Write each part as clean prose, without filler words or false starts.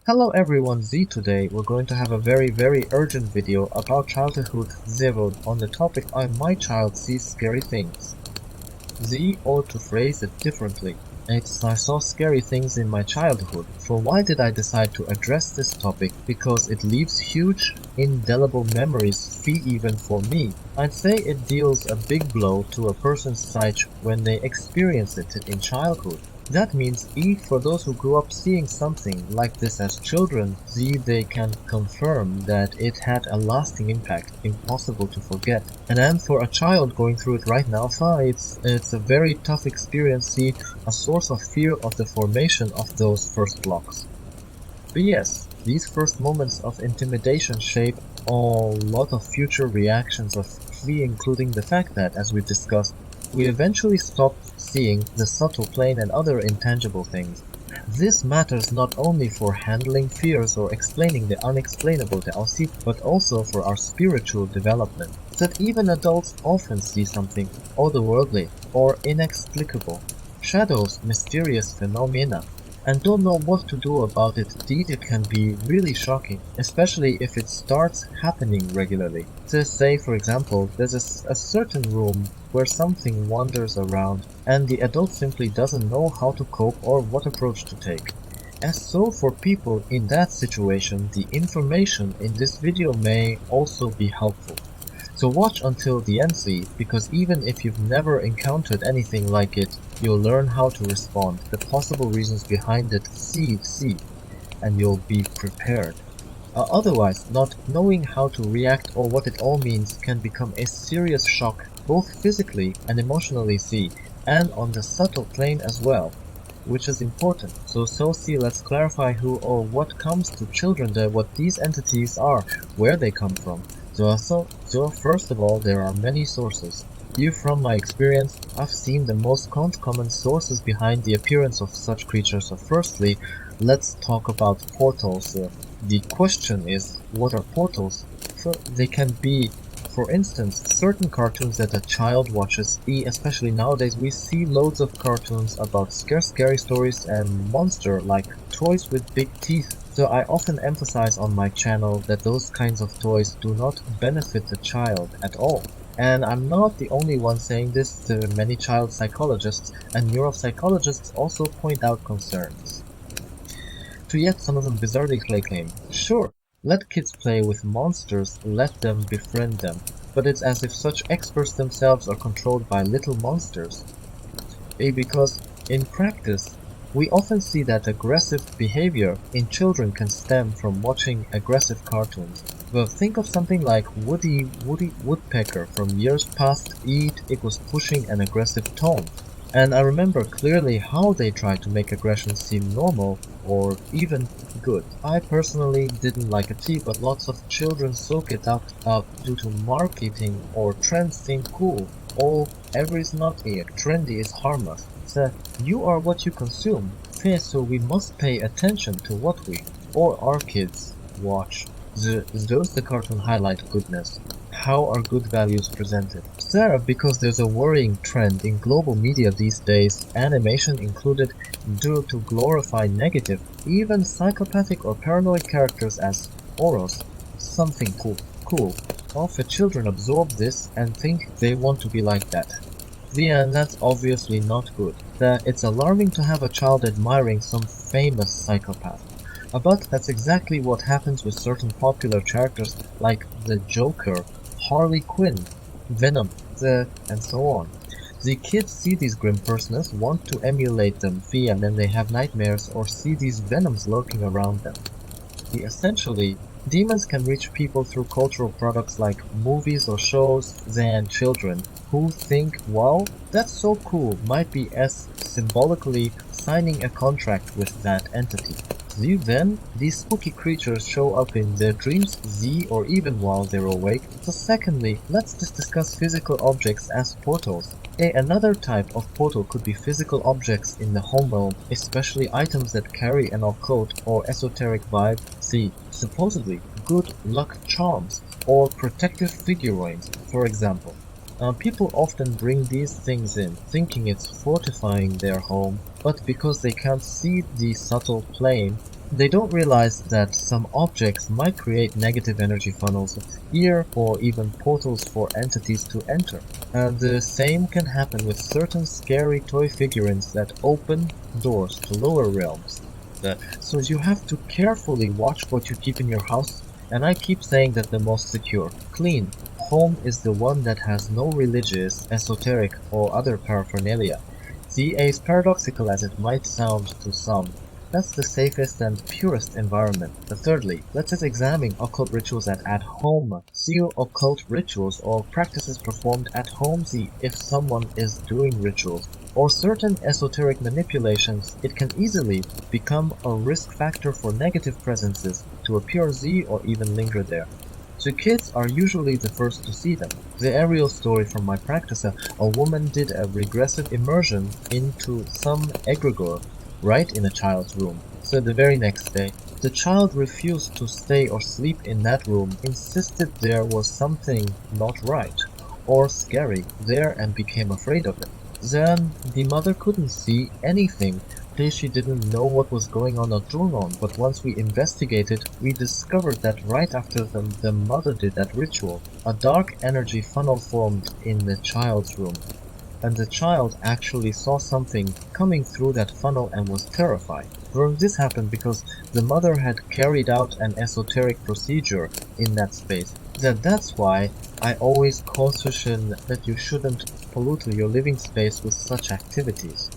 Hello everyone, Z today. We're going to have a very urgent video about childhood zeroed on the topic my child sees scary things. Z, or to phrase it differently, it's I saw scary things in my childhood. For why did I decide to address this topic? Because it leaves huge, indelible memories, even for me. I'd say it deals a big blow to a person's psyche when they experience it in childhood. That means E, for those who grew up seeing something like this as children, Z, they can confirm that it had a lasting impact, impossible to forget. And then for a child going through it right now, it's a very tough experience, see, a source of fear of the formation of those first blocks. But yes, these first moments of intimidation shape a lot of future reactions of flee, including the fact that, as we discussed, we eventually stopped seeing the subtle plane and other intangible things. This matters not only for handling fears or explaining the unexplainable to us, but also for our spiritual development. That even adults often see something otherworldly or inexplicable, shadows, mysterious phenomena, and don't know what to do about it. Indeed, it can be really shocking, especially if it starts happening regularly. To say, for example, there's a certain room where something wanders around, and the adult simply doesn't know how to cope or what approach to take. As so for people in that situation, the information in this video may also be helpful. So watch until the end, Z, because even if you've never encountered anything like it, you'll learn how to respond, the possible reasons behind it, see, and you'll be prepared. Otherwise, not knowing how to react or what it all means can become a serious shock, both physically and emotionally, see, and on the subtle plane as well, which is important. So see, let's clarify who or what comes to children, what these entities are, where they come from. So first of all, there are many sources. You, from my experience, I've seen the most common sources behind the appearance of such creatures. So firstly, let's talk about portals. The question is, what are portals? They can be, for instance, certain cartoons that a child watches, especially nowadays, we see loads of cartoons about scary stories and monster like toys with big teeth. So I often emphasize on my channel that those kinds of toys do not benefit the child at all. And I'm not the only one saying this. To many child psychologists and neuropsychologists also point out concerns. To yet some of them bizarrely claim, sure, let kids play with monsters, let them befriend them, but it's as if such experts themselves are controlled by little monsters. Because in practice, we often see that aggressive behavior in children can stem from watching aggressive cartoons. Well, think of something like Woody Woodpecker from years past. It was pushing an aggressive tone. And I remember clearly how they tried to make aggression seem normal or even good. I personally didn't like it too, but lots of children soak it up due to marketing or trends seem cool. Every is not trendy is harmless. So you are what you consume. Fair, so we must pay attention to what we or our kids watch. Those the cartoon highlight goodness. How are good values presented? Sarah, because there's a worrying trend in global media these days, animation included, due to glorify negative, even psychopathic or paranoid characters as oros, something cool. Often children absorb this and think they want to be like that. And that's obviously not good. It's alarming to have a child admiring some famous psychopath. But that's exactly what happens with certain popular characters like the Joker, Harley Quinn, Venom, and so on. The kids see these grim personas, want to emulate them, and then they have nightmares or see these venoms lurking around them. Essentially, demons can reach people through cultural products like movies or shows, than children, who think, wow, that's so cool, might be as symbolically signing a contract with that entity. Then, these spooky creatures show up in their dreams, or even while they're awake. So secondly, let's just discuss physical objects as portals. Another type of portal could be physical objects in the home realm, especially items that carry an occult or esoteric vibe. Supposedly good luck charms or protective figurines, for example. People often bring these things in, thinking it's fortifying their home, but because they can't see the subtle plane, They don't realize that some objects might create negative energy funnels here or even portals for entities to enter. And the same can happen with certain scary toy figurines that open doors to lower realms. So you have to carefully watch what you keep in your house. And I keep saying that the most secure, clean home is the one that has no religious, esoteric, or other paraphernalia. See, as paradoxical as it might sound to some, that's the safest and purest environment. Thirdly, let us examine occult rituals at home. See occult rituals or practices performed at home. See if someone is doing rituals or certain esoteric manipulations, it can easily become a risk factor for negative presences to appear Z or even linger there. So kids are usually the first to see them. The aerial story from my practice, a woman did a regressive immersion into some egregore right in a child's room. So the very next day, the child refused to stay or sleep in that room, insisted there was something not right or scary there and became afraid of it. Then the mother couldn't see anything. She didn't know what was going on at all, but once we investigated, we discovered that right after the mother did that ritual, a dark energy funnel formed in the child's room. And the child actually saw something coming through that funnel and was terrified. Well, this happened because the mother had carried out an esoteric procedure in that space. That's why I always caution that you shouldn't pollute your living space with such activities.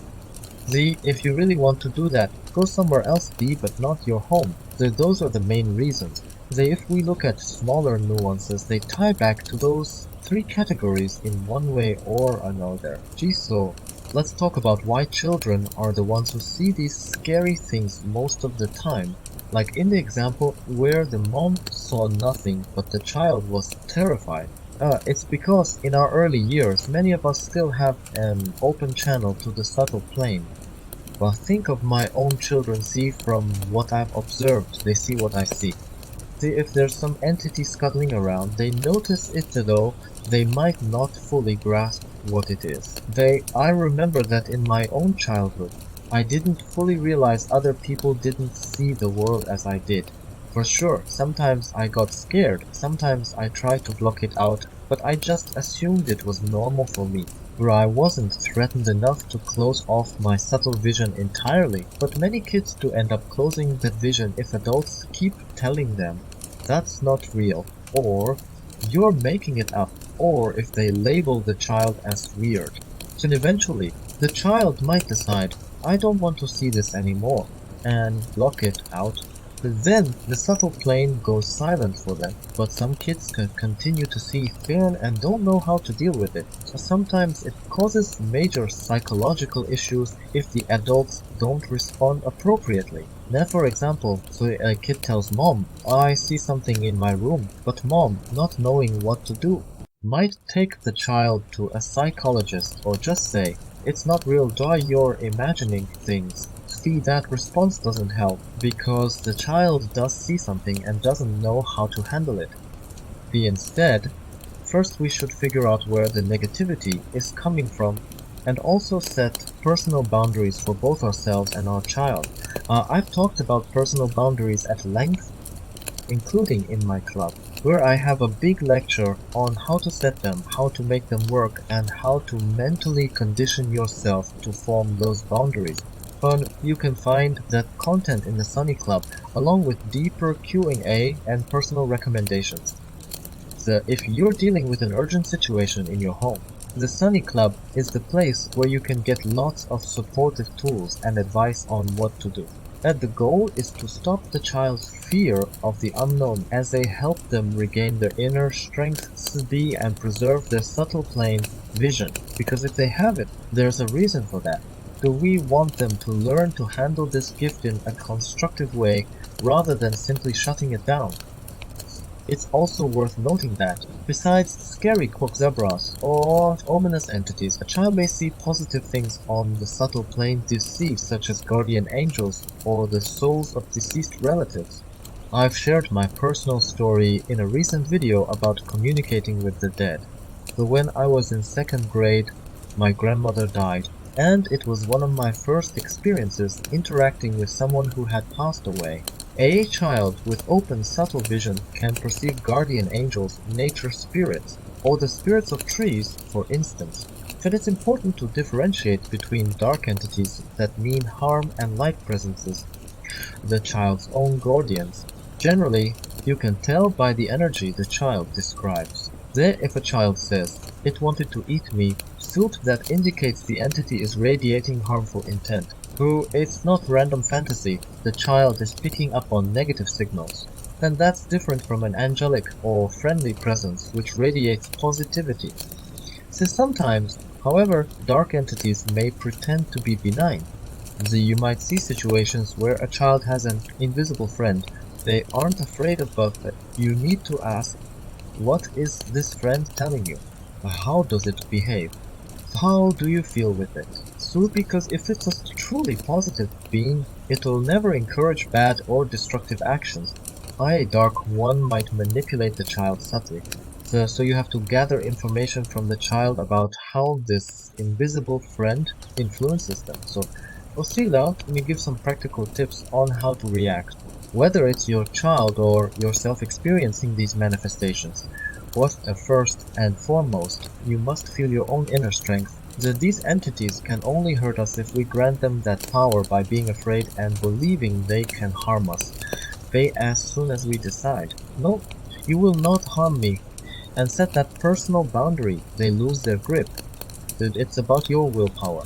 Z, if you really want to do that, go somewhere else B, but not your home. Those are the main reasons. If we look at smaller nuances, they tie back to those three categories in one way or another. Gee, so let's talk about why children are the ones who see these scary things most of the time. Like in the example where the mom saw nothing, but the child was terrified. It's because in our early years, many of us still have an open channel to the subtle plane. Well, think of my own children see from what I've observed, they see what I see. See, if there's some entity scuttling around, they notice it though they might not fully grasp what it is. I remember that in my own childhood, I didn't fully realize other people didn't see the world as I did. For sure, sometimes I got scared, sometimes I tried to block it out, but I just assumed it was normal for me, where I wasn't threatened enough to close off my subtle vision entirely. But many kids do end up closing that vision if adults keep telling them that's not real, or you're making it up, or if they label the child as weird. So eventually, the child might decide, I don't want to see this anymore, and block it out. But then the subtle plane goes silent for them, but some kids can continue to see fear and don't know how to deal with it. So sometimes it causes major psychological issues if the adults don't respond appropriately. Now, for example, so a kid tells mom, I see something in my room, but mom, not knowing what to do, might take the child to a psychologist or just say, it's not real, Joy, you're imagining things. See, that response doesn't help because the child does see something and doesn't know how to handle it. The instead, first we should figure out where the negativity is coming from and also set personal boundaries for both ourselves and our child. I've talked about personal boundaries at length, including in my club, where I have a big lecture on how to set them, how to make them work, and how to mentally condition yourself to form those boundaries. But you can find that content in the Sunny Club, along with deeper Q&A and personal recommendations. So if you're dealing with an urgent situation in your home, the Sunny Club is the place where you can get lots of supportive tools and advice on what to do. And the goal is to stop the child's fear of the unknown as they help them regain their inner strength, SD, and preserve their subtle plane vision. Because if they have it, there's a reason for that. So we want them to learn to handle this gift in a constructive way rather than simply shutting it down. It's also worth noting that, besides scary quackzebras or ominous entities, a child may see positive things on the subtle plane deceived, such as guardian angels or the souls of deceased relatives. I've shared my personal story in a recent video about communicating with the dead. So when I was in second grade, my grandmother died. and it was one of my first experiences interacting with someone who had passed away. A child with open, subtle vision can perceive guardian angels, nature spirits, or the spirits of trees, for instance. But it's important to differentiate between dark entities that mean harm and light presences, the child's own guardians. Generally, you can tell by the energy the child describes. There, if a child says, "It wanted to eat me," soup that indicates the entity is radiating harmful intent. It's not random fantasy, the child is picking up on negative signals. Then that's different from an angelic or friendly presence which radiates positivity. So sometimes, however, dark entities may pretend to be benign. You might see situations where a child has an invisible friend they aren't afraid of, but you need to ask, what is this friend telling you? How does it behave? How do you feel with it? So, because if it's a truly positive being, it'll never encourage bad or destructive actions. A dark one might manipulate the child subtly. So you have to gather information from the child about how this invisible friend influences them. So, Oscilla, let me give some practical tips on how to react. Whether it's your child or yourself experiencing these manifestations, first and foremost, you must feel your own inner strength. These entities can only hurt us if we grant them that power by being afraid and believing they can harm us. As soon as we decide, "No, you will not harm me," and set that personal boundary, they lose their grip. It's about your willpower.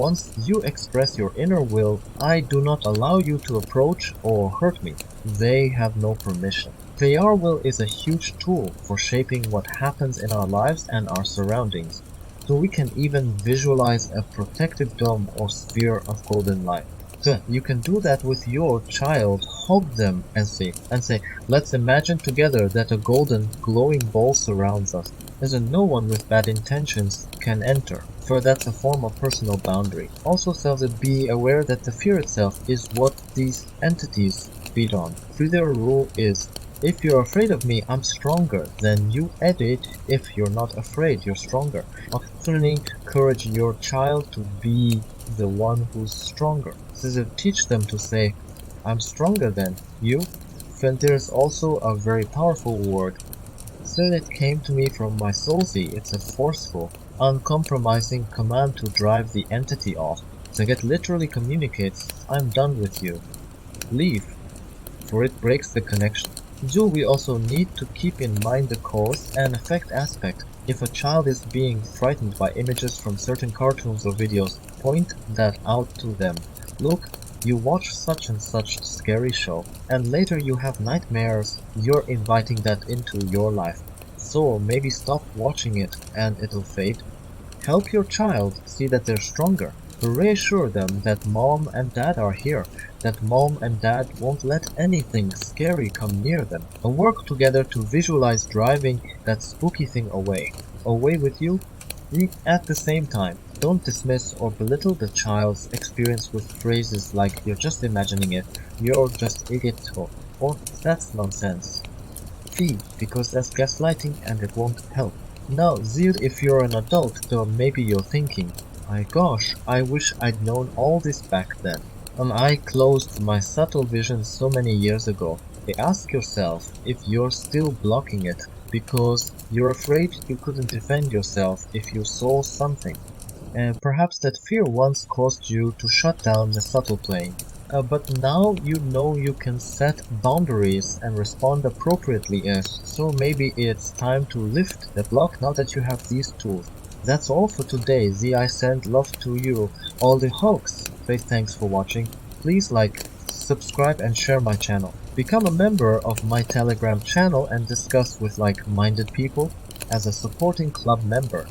Once you express your inner will, I do not allow you to approach or hurt me. They have no permission. Our will is a huge tool for shaping what happens in our lives and our surroundings. So we can even visualize a protective dome or sphere of golden light. So you can do that with your child, hug them and say, "Let's imagine together that a golden, glowing ball surrounds us, as in no one with bad intentions can enter," for that's a form of personal boundary. Also be aware that the fear itself is what these entities feed on. So their rule is, if you're afraid of me, I'm stronger. Then you edit, if you're not afraid, you're stronger. Often encourage your child to be the one who's stronger. So teach them to say, "I'm stronger than you." Then there's also a very powerful word. So it came to me from my soulsy. It's a forceful, uncompromising command to drive the entity off. So it literally communicates, "I'm done with you. Leave," for it breaks the connection. We also need to keep in mind the cause and effect aspect. If a child is being frightened by images from certain cartoons or videos, point that out to them. "Look, you watch such and such scary show, and later you have nightmares. You're inviting that into your life. So maybe stop watching it and it'll fade." Help your child see that they're stronger. Reassure them that mom and dad are here, that mom and dad won't let anything scary come near them. And work together to visualize driving that spooky thing away. Away with you? At the same time, don't dismiss or belittle the child's experience with phrases like, "You're just imagining it," "You're just idiot," or "That's nonsense." Because that's gaslighting and it won't help. Now, if you're an adult, though maybe you're thinking, "My gosh, I wish I'd known all this back then. I closed my subtle vision so many years ago." Ask yourself if you're still blocking it because you're afraid you couldn't defend yourself if you saw something. And perhaps that fear once caused you to shut down the subtle plane. But now you know you can set boundaries and respond appropriately. So maybe it's time to lift the block now that you have these tools. That's all for today. I send love to you, all the hoax. Say thanks for watching. Please like, subscribe, and share my channel. Become a member of my Telegram channel and discuss with like-minded people as a supporting club member.